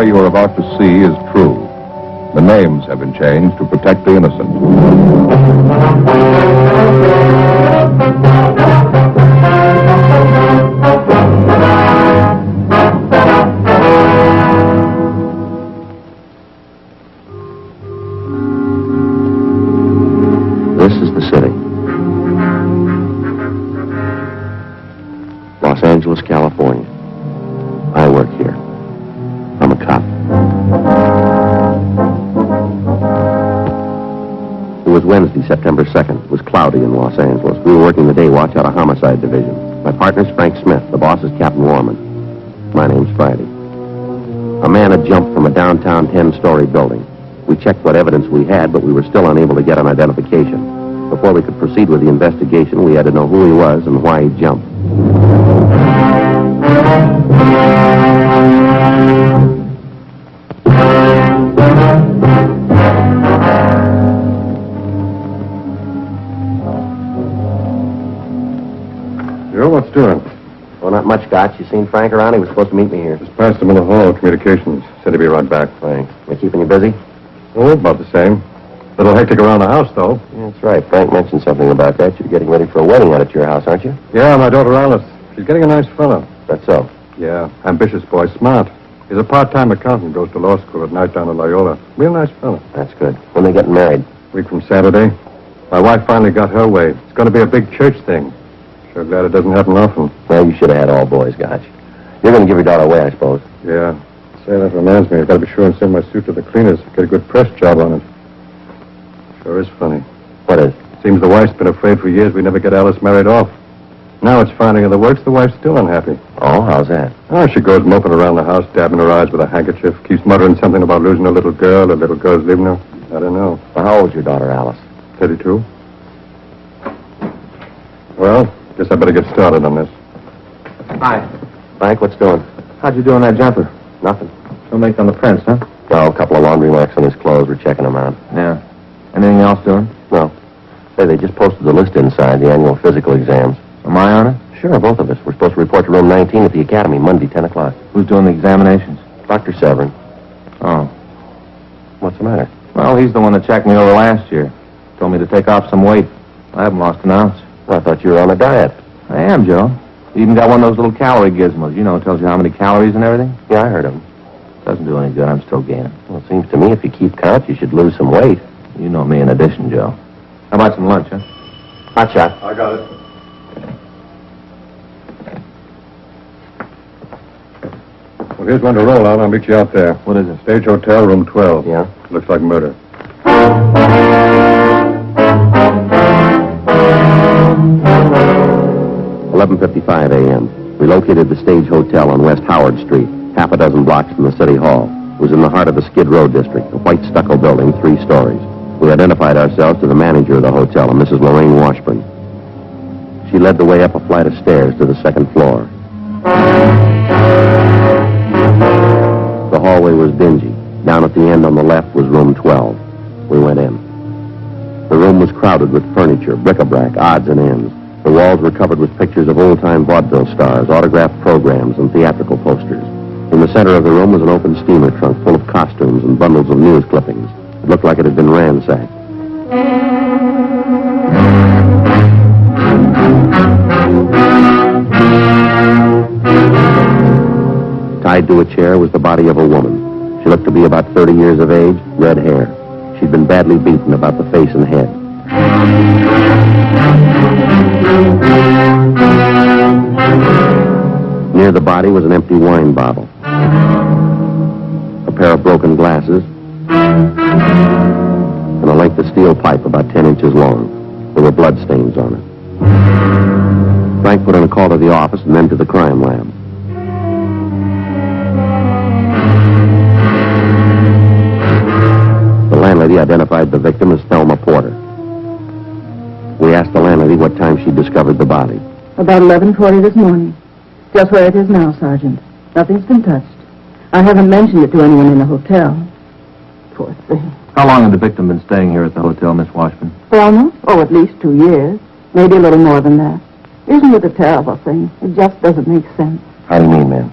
story you are about to see is true. The names have been changed to protect the innocent. This is the city. Los Angeles, California. I work here. I'm a cop. It was Wednesday, September 2nd. It was cloudy in Los Angeles. We were working the day watch out of Homicide Division. My partner's Frank Smith. The boss is Captain Warman. My name's Friday. A man had jumped from a downtown 10-story building. We checked what evidence we had, but we were still unable to get an identification. Before we could proceed with the investigation, we had to know who he was and why he jumped. Joe, what's doing? Well, not much, Gotch. You seen Frank around? He was supposed to meet me here. Just passed him in the hall, communications. Said he'd be right back. Thanks. You keeping you busy? Oh, about the same. Little hectic around the house, though. Yeah, that's right. Frank mentioned something about that. You're getting ready for a wedding out at your house, aren't you? Yeah, my daughter Alice. She's getting a nice fellow. That's so. Yeah, ambitious boy, smart. He's a part-time accountant, goes to law school at night down in Loyola. Real nice fellow. That's good. When they getting married? Week from Saturday. My wife finally got her way. It's going to be a big church thing. Sure glad it doesn't happen often. Well, you should have had all boys, Gotch. You're going to give your daughter away, I suppose. Yeah. Say, that reminds me. I've got to be sure and send my suit to the cleaners. Get a good press job on it. Sure is funny. What is? Seems the wife's been afraid for years we never get Alice married off. Now it's finding in the works, the wife's still unhappy. Oh, how's that? Oh, she goes moping around the house, dabbing her eyes with a handkerchief, keeps muttering something about losing a little girl, her little girl's leaving her. I don't know. Well, how old's your daughter, Alice? 32. Well, guess I better get started on this. Hi. Frank, what's doing? How'd you do on that jumper? Nothing. No make on the prints, huh? Oh, a couple of laundry marks on his clothes. We're checking them out. Yeah. Anything else doing? No. Say, they just posted the list inside, the annual physical exams. Am I on it? Sure, both of us. We're supposed to report to room 19 at the academy Monday, 10 o'clock. Who's doing the examinations? Dr. Severin. Oh. What's the matter? Well, he's the one that checked me over last year. Told me to take off some weight. I haven't lost an ounce. Well, I thought you were on a diet. I am, Joe. You even got one of those little calorie gizmos. You know, it tells you how many calories and everything. Yeah, I heard of him. Doesn't do any good. I'm still gaining. Well, it seems to me if you keep count, you should lose some weight. You know me in addition, Joe. How about some lunch, huh? Hot shot. I got it. Well, here's one to roll out. I'll meet you out there. What is it? Stage Hotel, room 12. Yeah? Looks like murder. $11:55 a.m. We located the Stage Hotel on West Howard Street, half a dozen blocks from the City Hall. It was in the heart of the Skid Row district, a white stucco building, 3 stories. We identified ourselves to the manager of the hotel, a Mrs. Lorraine Washburn. She led the way up a flight of stairs to the 2nd floor. The hallway was dingy. Down at the end on the left was room 12. We went in. The room was crowded with furniture, bric-a-brac, odds and ends. The walls were covered with pictures of old-time vaudeville stars, autographed programs, and theatrical posters. In the center of the room was an open steamer trunk full of costumes and bundles of news clippings. It looked like it had been ransacked. Tied to a chair was the body of a woman. She looked to be about 30 years of age, red hair. She'd been badly beaten about the face and head. Near the body was an empty wine bottle, a pair of broken glasses, and a length of steel pipe about 10 inches long. There were blood stains on it. Frank put in a call to the office and then to the crime lab. The landlady identified the victim as Thelma Porter. We asked the landlady what time she discovered the body. About 11:40 this morning. Just where it is now, Sergeant. Nothing's been touched. I haven't mentioned it to anyone in the hotel. Poor thing. How long had the victim been staying here at the hotel, Miss Washburn? Thelma? Oh, at least 2 years. Maybe a little more than that. Isn't it a terrible thing? It just doesn't make sense. How do you mean, ma'am?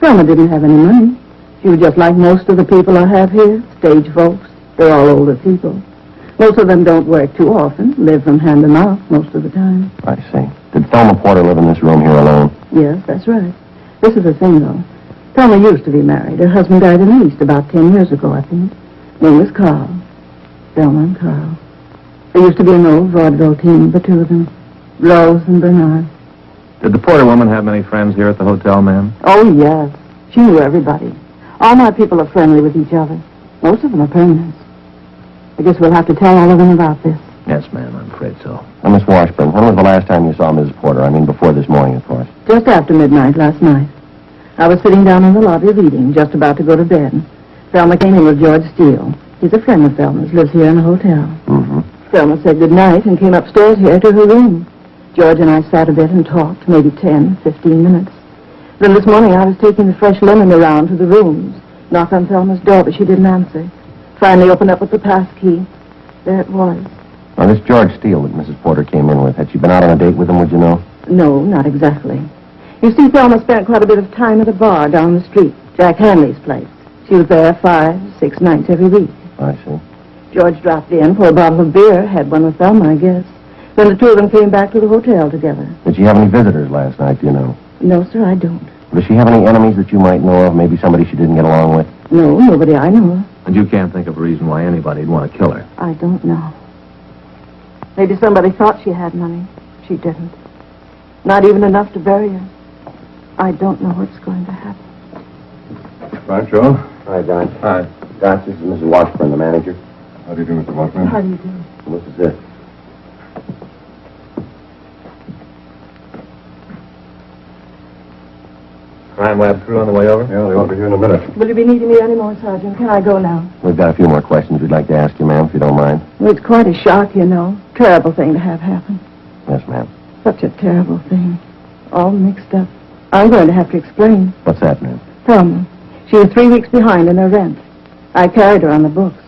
Thelma didn't have any money. She was just like most of the people I have here, stage folks. They're all older people. Most of them don't work too often, live from hand to mouth most of the time. I see. Did Thelma Porter live in this room here alone? Yes, that's right. This is the thing, though. Thelma used to be married. Her husband died in the East about 10 years ago, I think. Name was Carl. Thelma and Carl. There used to be an old vaudeville team, the two of them. Rose and Bernard. Did the Porter woman have many friends here at the hotel, ma'am? Oh, yes. She knew everybody. All my people are friendly with each other. Most of them are permanents. I guess we'll have to tell all of them about this. Yes, ma'am, I'm afraid so. Now, Miss Washburn, when was the last time you saw Mrs. Porter? I mean, before this morning, of course. Just after midnight last night. I was sitting down in the lobby reading, just about to go to bed. Thelma came in with George Steele. He's a friend of Thelma's, lives here in the hotel. Mm-hmm. Thelma said goodnight and came upstairs here to her room. George and I sat a bit and talked, maybe 10, 15 minutes. Then this morning I was taking the fresh linen around to the rooms. Knocked on Thelma's door, but she didn't answer. Finally opened up with the pass key. There it was. Now, this George Steele that Mrs. Porter came in with, had she been out on a date with him, would you know? No, not exactly. You see, Thelma spent quite a bit of time at a bar down the street, Jack Hanley's place. She was there 5, 6 nights every week. I see. George dropped in for a bottle of beer, had one with Thelma, I guess. Then the two of them came back to the hotel together. Did she have any visitors last night, do you know? No, sir, I don't. Does she have any enemies that you might know of? Maybe somebody she didn't get along with? No, nobody I know of. And you can't think of a reason why anybody'd want to kill her. I don't know. Maybe somebody thought she had money. She didn't. Not even enough to bury her. I don't know what's going to happen. Right, Joe. Hi, Don. Hi. Doc, this is Mrs. Washburn, the manager. How do you do, Mr. Washburn? How do you do? This is it. Crime lab crew on the way over? Yeah, they won't be here in a minute. Will you be needing me anymore, Sergeant? Can I go now? We've got a few more questions we'd like to ask you, ma'am, if you don't mind. Well, it's quite a shock, you know. Terrible thing to have happen. Yes, ma'am. Such a terrible thing. All mixed up. I'm going to have to explain. What's that, ma'am? Thelma. She was 3 weeks behind in her rent. I carried her on the books.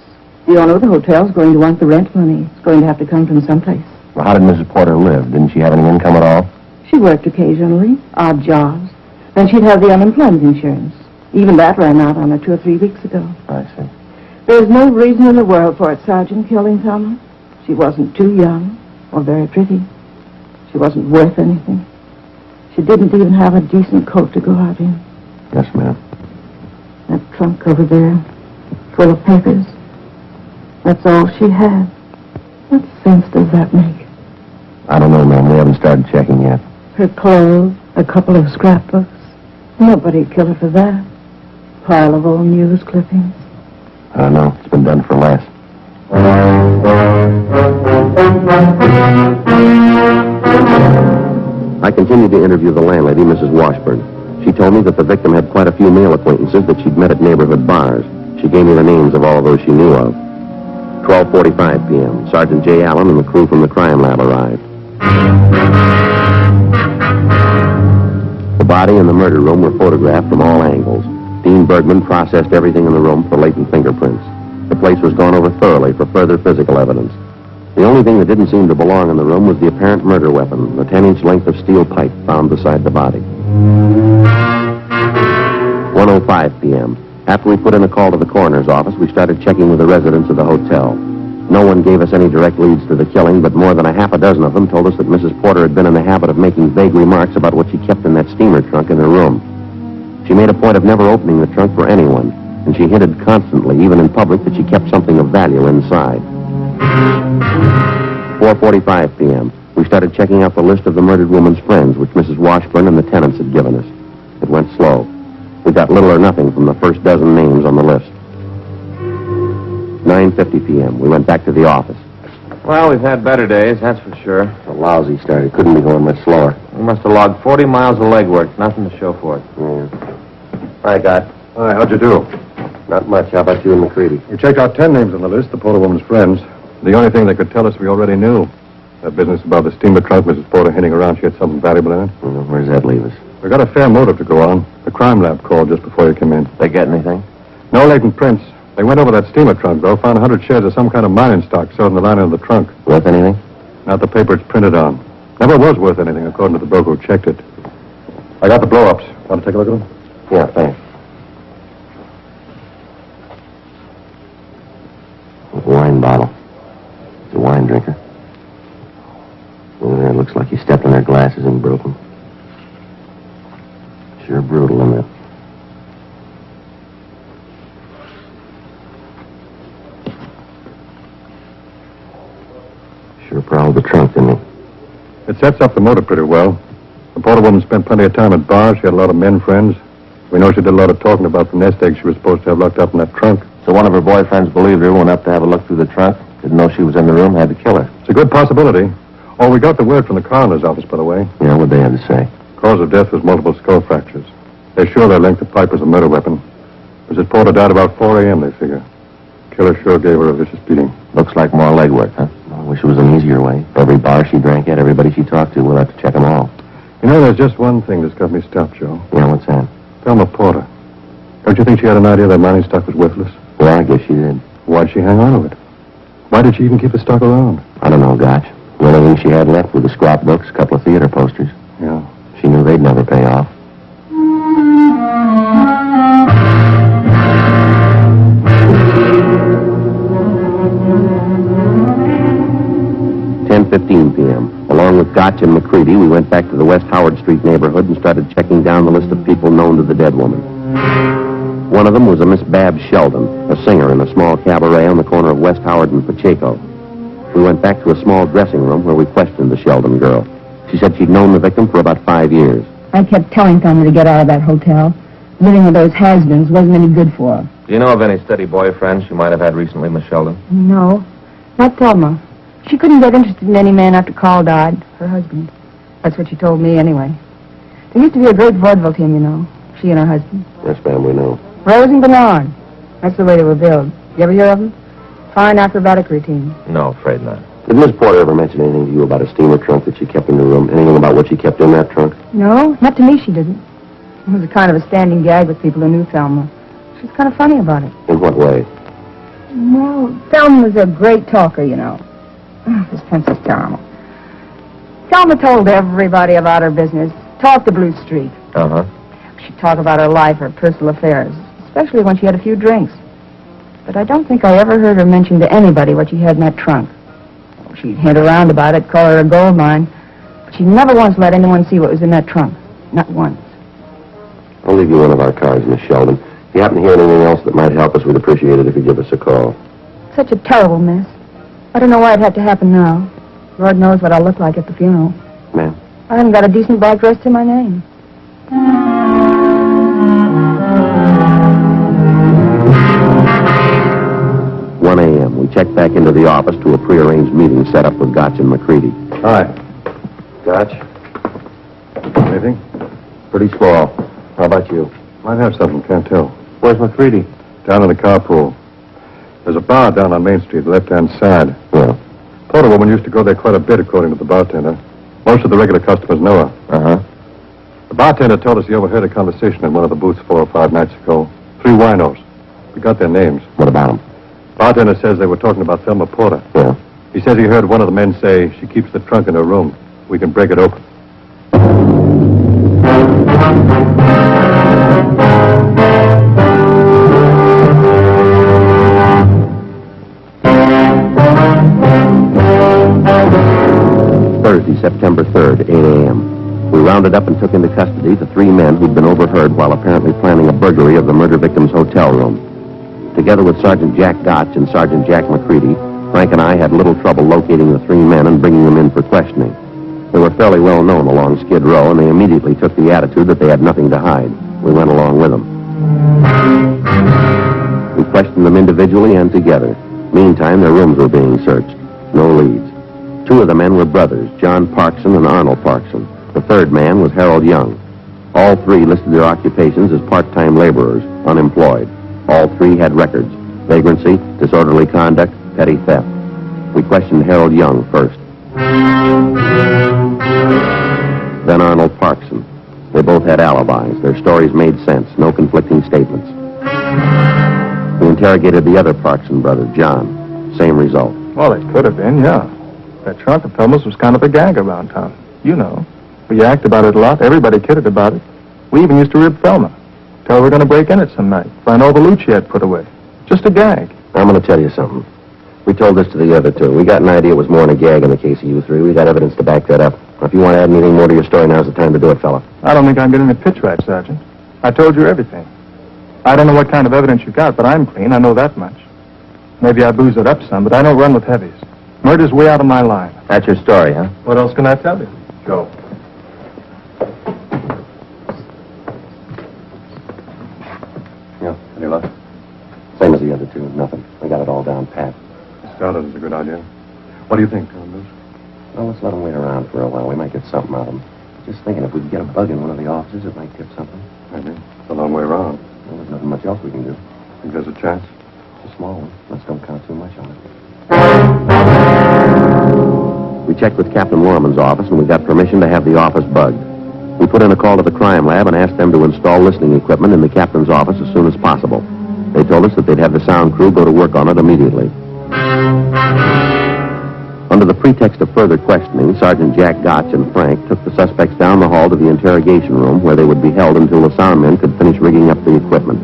The owner of the hotel's going to want the rent money. It's going to have to come from someplace. Well, how did Mrs. Porter live? Didn't she have any income at all? She worked occasionally, odd jobs. Then she'd have the unemployment insurance. Even that ran out on her 2 or 3 weeks ago. I see. There's no reason in the world for it, Sergeant, killing Thelma. She wasn't too young or very pretty. She wasn't worth anything. She didn't even have a decent coat to go out in. Yes, ma'am. That trunk over there, full of papers. That's all she had. What sense does that make? I don't know, ma'am. We haven't started checking yet. Her clothes, a couple of scrapbooks. Nobody'd kill her for that. Pile of old news clippings. I don't know. It's been done for less. I continued to interview the landlady, Mrs. Washburn. She told me that the victim had quite a few male acquaintances that she'd met at neighborhood bars. She gave me the names of all those she knew of. 12:45 p.m. Sergeant J. Allen and the crew from the crime lab arrived. The body and the murder room were photographed from all angles. Dean Bergman processed everything in the room for latent fingerprints. The place was gone over thoroughly for further physical evidence. The only thing that didn't seem to belong in the room was the apparent murder weapon, the 10-inch length of steel pipe found beside the body. 1:05 p.m. After we put in a call to the coroner's office, we started checking with the residents of the hotel. No one gave us any direct leads to the killing, but more than a half a dozen of them told us that Mrs. Porter had been in the habit of making vague remarks about what she kept in that steamer trunk in her room. She made a point of never opening the trunk for anyone, and she hinted constantly, even in public, that she kept something of value inside. 4:45 p.m. We started checking out the list of the murdered woman's friends, which Mrs. Washburn and the tenants had given us. It went slow. We got little or nothing from the first dozen names on the list. 9:50 p.m. We went back to the office. Well, we've had better days, that's for sure. It's a lousy start. It couldn't be going much slower. We must have logged 40 miles of legwork. Nothing to show for it. Yeah. Hi, Doc. Hi, how'd you do? Not much. How about you and McCready? We checked out 10 names on the list, the Porter woman's friends. The only thing they could tell us we already knew. That business about the steamer trunk, Mrs. Porter hinting around she had something valuable in it. Where does that leave us? We got a fair motive to go on. The crime lab called just before you came in. They get anything? No latent prints. They went over that steamer trunk, though, found 100 shares of some kind of mining stock sewed in the lining of the trunk. Worth anything? Not the paper it's printed on. Never was worth anything, according to the broker who checked it. I got the blow-ups. Want to take a look at them? Yeah, thanks. wine bottle. He's a wine drinker. Over there, it looks like he stepped on their glasses and broke them. Sure brutal, isn't it? Sure prowled the trunk, didn't he? It sets up the motive pretty well. The Porter woman spent plenty of time at bars. She had a lot of men friends. We know she did a lot of talking about the nest egg she was supposed to have locked up in that trunk. So one of her boyfriends believed her, went up to have a look through the trunk, didn't know she was in the room, had to kill her. It's a good possibility. Oh, we got the word from the coroner's office, by the way. Yeah, what'd they have to say? Cause of death was multiple skull fractures. They're sure they linked the pipe as a murder weapon. Mrs. Porter died about 4 a.m., they figure. Killer sure gave her a vicious beating. Looks like more legwork, huh? I wish it was an easier way. Every bar she drank at, everybody she talked to, we'll have to check them all. You know, there's just one thing that's got me stopped, Joe. Yeah, what's that? Thelma Porter. Don't you think she had an idea that mining stock was worthless? Well, I guess she did. Why'd she hang on to it? Why did she even keep the stock around? I don't know, Gotch. The only thing she had left were the scrapbooks, a couple of theater posters. Yeah. She knew they'd never pay off. p.m. Along with Gotch and McCready, we went back to the West Howard Street neighborhood and started checking down the list of people known to the dead woman. One of them was a Miss Babs Sheldon, a singer in a small cabaret on the corner of West Howard and Pacheco. We went back to a small dressing room where we questioned the Sheldon girl. She said she'd known the victim for about 5 years. I kept telling Thelma to get out of that hotel. Living with those has-beens wasn't any good for her. Do you know of any steady boyfriends she might have had recently, Miss Sheldon? No, not Thelma. She couldn't get interested in any man after Carl died, her husband. That's what she told me, anyway. There used to be a great vaudeville team, you know, she and her husband. Yes, ma'am, we know. Rose and Bernard. That's the way they were billed. You ever hear of them? Fine acrobatic routine. No, afraid not. Did Miss Porter ever mention anything to you about a steamer trunk that she kept in her room? Anything about what she kept in that trunk? No, not to me she didn't. It was a kind of a standing gag with people who knew Thelma. She was kind of funny about it. In what way? Well, Thelma was a great talker, you know. This Princess Thelma. Thelma told everybody about her business. Talked the Blue Streak. Uh-huh. She'd talk about her life, her personal affairs, especially when she had a few drinks. But I don't think I ever heard her mention to anybody what she had in that trunk. She'd hint around about it, call her a gold mine, but she never once let anyone see what was in that trunk. Not once. I'll leave you one of our cards, Miss Sheldon. If you happen to hear anything else that might help us, we'd appreciate it if you give us a call. Such a terrible mess. I don't know why it had to happen now. Lord knows what I'll look like at the funeral. Ma'am? I haven't got a decent black dress to my name. 1 a.m. We checked back into the office to a prearranged meeting set up with Gotch and McCready. Hi. Gotch? Anything? Pretty small. How about you? Might have something, can't tell. Where's McCready? Down in the carpool. There's a bar down on Main Street, the left-hand side. Yeah. Porter woman used to go there quite a bit, according to the bartender. Most of the regular customers know her. Uh-huh. The bartender told us he overheard a conversation in one of the booths 4 or 5 nights ago. 3 winos. We got their names. What about them? Bartender says they were talking about Thelma Porter. Yeah. He says he heard one of the men say she keeps the trunk in her room. We can break it open. Thursday, September 3rd, 8 a.m. We rounded up and took into custody the 3 men who'd been overheard while apparently planning a burglary of the murder victim's hotel room. Together with Sergeant Jack Gotch and Sergeant Jack McCready, Frank and I had little trouble locating the 3 men and bringing them in for questioning. They were fairly well known along Skid Row, and they immediately took the attitude that they had nothing to hide. We went along with them. We questioned them individually and together. Meantime, their rooms were being searched. No leads. 2 of the men were brothers, John Parkson and Arnold Parkson. The 3rd man was Harold Young. All 3 listed their occupations as part-time laborers, unemployed. All 3 had records: vagrancy, disorderly conduct, petty theft. We questioned Harold Young first. Then Arnold Parkson. They both had alibis. Their stories made sense, no conflicting statements. We interrogated the other Parkson brother, John. Same result. Well, it could have been, yeah. That trunk of Thelma's was kind of a gag around town. You know. We yacked about it a lot. Everybody kidded about it. We even used to rib Thelma. Tell her we're going to break in it some night. Find all the loot she had put away. Just a gag. I'm going to tell you something. We told this to the other two. We got an idea it was more than a gag in the case of you three. We got evidence to back that up. If you want to add anything more to your story, now's the time to do it, fella. I don't think I'm getting the pitch right, Sergeant. I told you everything. I don't know what kind of evidence you got, but I'm clean. I know that much. Maybe I booze it up some, but I don't run with heavies. Murder's way out of my line. That's your story, huh? What else can I tell you? Go. Yeah, any luck? Same as the other two. Nothing. We got it all down pat. Scarlet is a good idea. What do you think, Moose? Well, let's let them wait around for a while. We might get something out of them. Just thinking if we could get a bug in one of the officers, it might tip something. Maybe. It's a long way around. Well, there's nothing much else we can do. Think there's a chance? It's a small one. Let's don't count too much on it. We checked with Captain Lorman's office, and we got permission to have the office bugged. We put in a call to the crime lab and asked them to install listening equipment in the captain's office as soon as possible. They told us that they'd have the sound crew go to work on it immediately. Under the pretext of further questioning, Sergeant Jack Gotch and Frank took the suspects down the hall to the interrogation room, where they would be held until the sound men could finish rigging up the equipment.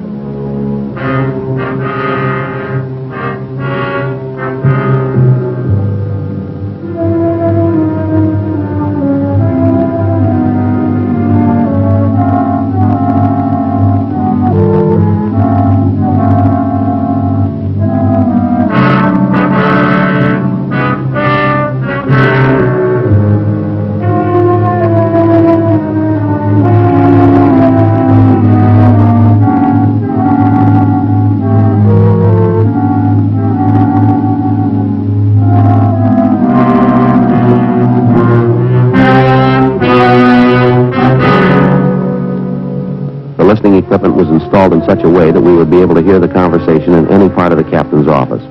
Listening equipment was installed in such a way that we would be able to hear the conversation in any part of the captain's office.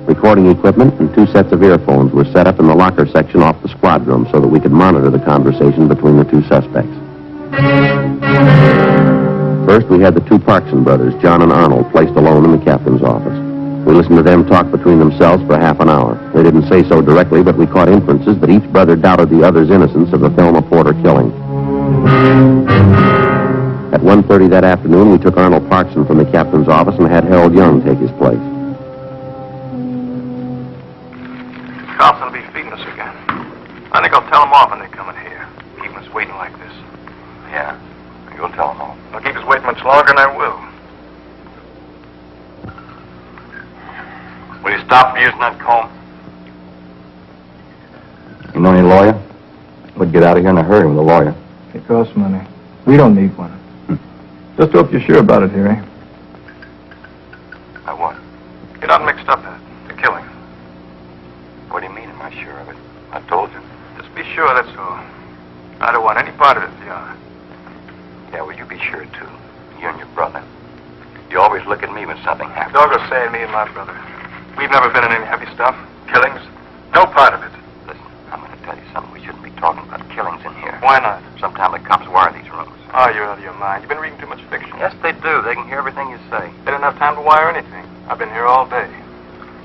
Recording equipment and 2 sets of earphones were set up in the locker section off the squad room so that we could monitor the conversation between the 2 suspects. First, we had the 2 Parkson brothers, John and Arnold, placed alone in the captain's office. We listened to them talk between themselves for half an hour. They didn't say so directly, but we caught inferences that each brother doubted the other's innocence of the Thelma Porter killing. At 1:30 that afternoon, we took Arnold Parkson from the captain's office and had Harold Young take his place. Carlson will be feeding us again. I think I'll tell them off when they come in here. Keeping us waiting like this. Yeah, you'll tell them all. They'll keep us waiting much longer, and I will. Will you stop using that comb? You know any lawyer? We'd get out of here in a hurry with a lawyer. It costs money. We don't need one. Just hope you're sure about it, Harry. I what? You're not mixed up in it. The killing. What do you mean, am I sure of it? I told you. Just be sure, that's all. I don't want any part of it if you are. Yeah, well, you be sure, too. You and your brother. You always look at me when something happens. Don't go saying me and my brother. We've never been in any heavy stuff. Killings. No part of it. Listen, I'm going to tell you something. We shouldn't be talking about killings in here. Why not? Sometime the cops wire these rooms. Oh, you're out of your mind. You've been reading too much fiction. Yes, they do. They can hear everything you say. They don't have time to wire anything. I've been here all day.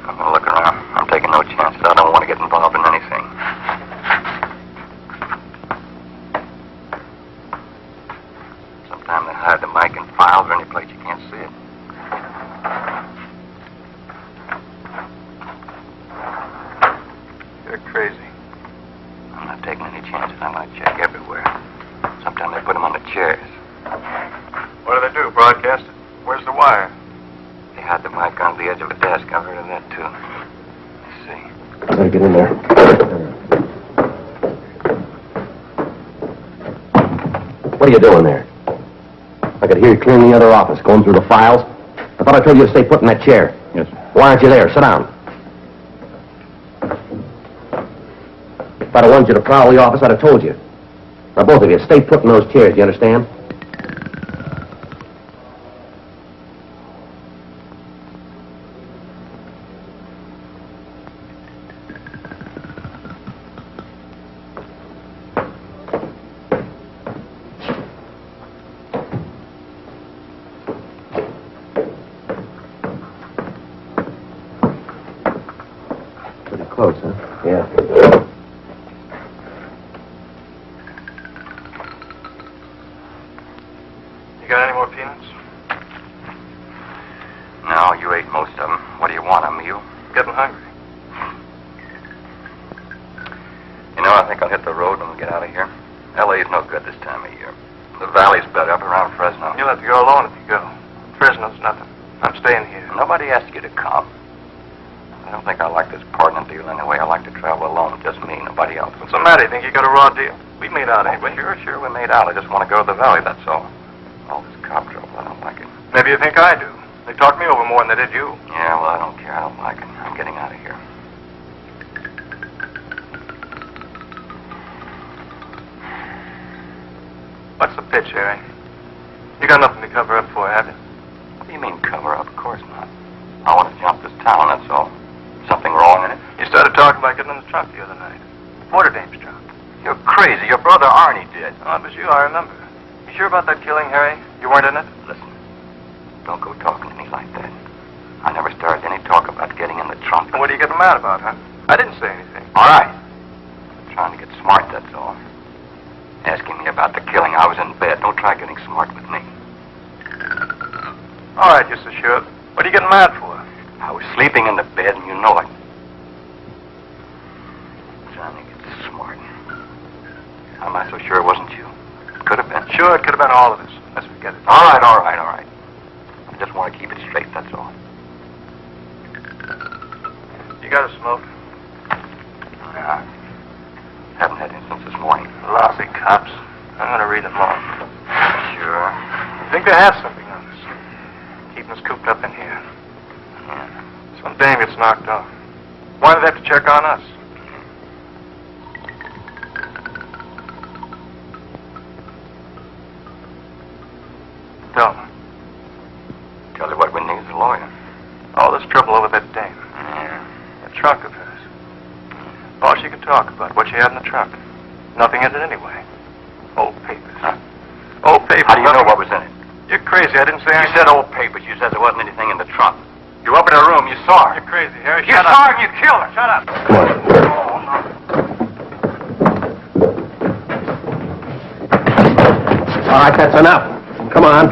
I'm going to look around. I'm taking no chances. I don't want to get involved in anything. Sometimes they hide the mic in files or any place you can't see it. You're crazy. I'm not taking any chances. I'm going to check everywhere. Sometimes they put them on the chairs. What do they do, broadcast it? Where's the wire? They hide the mic on the edge of a desk. I've heard of that, too. Let's see. Better get in there. What are you doing there? I could hear you clearing the other office, going through the files. I thought I told you to stay put in that chair. Yes, sir. Why aren't you there? Sit down. If I'd have wanted you to prowl the office, I'd have told you. Now, both of you, stay put in those chairs, you understand? Pretty close, huh? Yeah. You got any more peanuts? No, you ate most of them. What do you want, a meal? I'm getting hungry. know, I think I'll hit the road when we get out of here. L.A.'s no good this time of year. The valley's better up around Fresno. You'll have to go alone if you go. Fresno's nothing. I'm staying here. Nobody asked you to come. I don't think I like this partner deal anyway. I like to travel alone, just me, nobody else. What's the matter? You think you got a raw deal? We made out, ain't we? Sure, we made out. I just want to go to the valley, that's all. All this cop trouble, I don't like it. Maybe you think I do. They talked me over more than they did you. Yeah, well, I don't care. I don't like it. I'm getting out of here. What's the pitch, Harry? You got nothing to cover up for, have you? What do you mean, cover up? Of course not. I want to jump this town, that's all. Something wrong in it? You started talking about getting in the trunk the other night. Porter dame's trunk. You're crazy. Your brother Arnie did. Oh, it was you, I remember. You sure about that killing, Harry? You weren't in it? Listen, don't go talking to me like that. I never started any talk about getting in the trunk. What are you getting mad about, huh? I didn't say anything. All right. I'm trying to get smart, that's all. Asking me about the killing. I was in bed. Don't try getting smart with me. All right, you're so sure. What are you getting mad for? I was sleeping in the bed, and you know it. Trying to get smart. How am I so sure it wasn't you? It could have been. Sure, it could have been all of us. Let's forget it. All right. I just want to keep it straight, that's all. You got a smoke? Yeah. Haven't had any since this morning. Lousy cops. I'm going to read them all. Sure. I think they have something on us. Keeping us cooped up in here. Yeah. Some dame gets knocked off. Why do they have to check on us? Tell me. Tell you what we need is a lawyer. All this trouble over that dame. Yeah. That trunk of hers. All she could talk about, what she had in the trunk. Nothing in it anyway. Old papers. Huh? Old papers. How do you know what was in it? You're crazy. I didn't say You anything. said old papers. You said there wasn't anything in the trunk. You were up in her room. You saw her. You're crazy, Harry. You Shut saw up. her and you killed her. Shut up. Come on. All right, that's enough. Come on.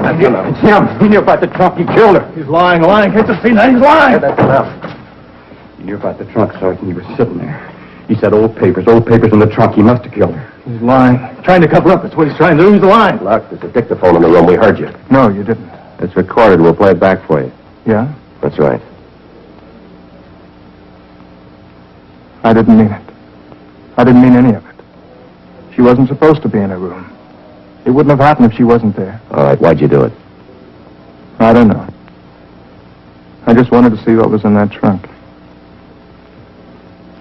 That's enough. It's him. He knew about the trunk. He killed her. He's lying. Can't you see that? He's lying. That's enough. He knew about the trunk, Sergeant. He was sitting there. He said old papers in the trunk. He must have killed her. He's lying. Trying to cover up. That's what he's trying to do. He's lying. Look, there's a dictaphone in the room. We heard you. No, you didn't. It's recorded. We'll play it back for you. Yeah? That's right. I didn't mean it. I didn't mean any of it. She wasn't supposed to be in her room. It wouldn't have happened if she wasn't there. All right, why'd you do it? I don't know. I just wanted to see what was in that trunk.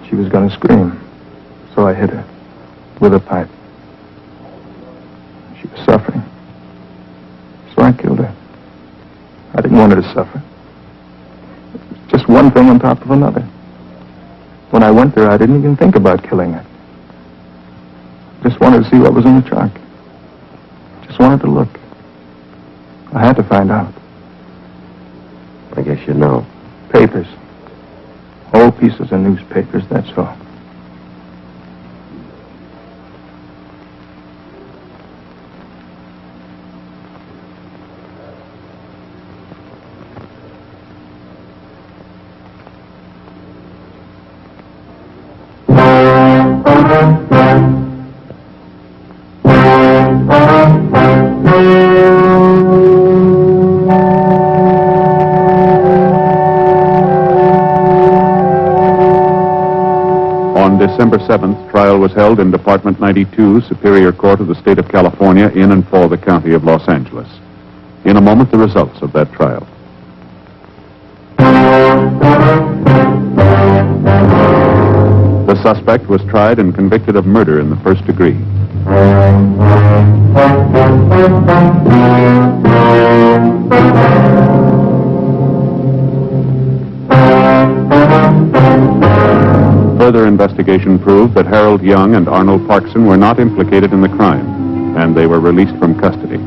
She was going to scream, so I hit her with a pipe. She was suffering, so I killed her. I didn't want her to suffer. It was just one thing on top of another. When I went there, I didn't even think about killing her. Just wanted to see what was in the trunk. Just wanted to look. I had to find out. I guess you know. Papers. Old pieces of newspapers, that's all. On December 7th, trial was held in Department 92, Superior Court of the State of California, in and for the County of Los Angeles. In a moment, the results of that trial. The suspect was tried and convicted of murder in the first degree. Further investigation proved that Harold Young and Arnold Parkson were not implicated in the crime, and they were released from custody.